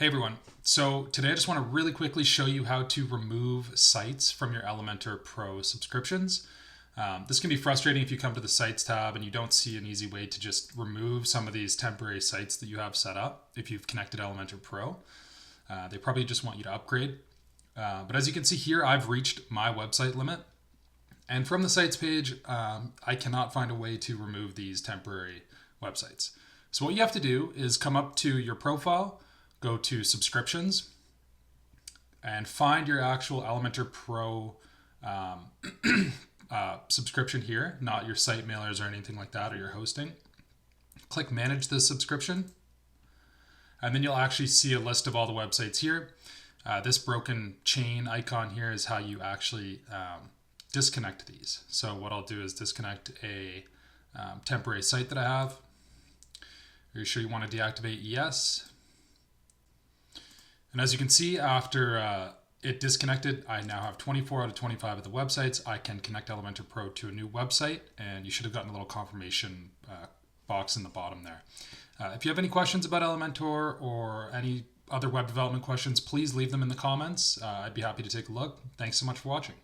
Hey everyone. So today I just want to really quickly show you how to remove sites from your Elementor Pro subscriptions. This can be frustrating if you come to the Sites tab and you don't see an easy way to just remove some of these temporary sites that you have set up if you've connected Elementor Pro. They probably just want you to upgrade. But as you can see here, I've reached my website limit. And from the sites page, I cannot find a way to remove these temporary websites. So what you have to do is come up to your profile, go to subscriptions, and find your actual Elementor Pro subscription here, not your site mailers or anything like that, or your hosting. Click manage this subscription, and then you'll actually see a list of all the websites here. This broken chain icon here is how you actually disconnect these. So what I'll do is disconnect a temporary site that I have. Are you sure you want to deactivate? Yes. And as you can see, after it disconnected, I now have 24 out of 25 of the websites. I can connect Elementor Pro to a new website, and you should have gotten a little confirmation box in the bottom there. If you have any questions about Elementor or any other web development questions, please leave them in the comments. I'd be happy to take a look. Thanks so much for watching.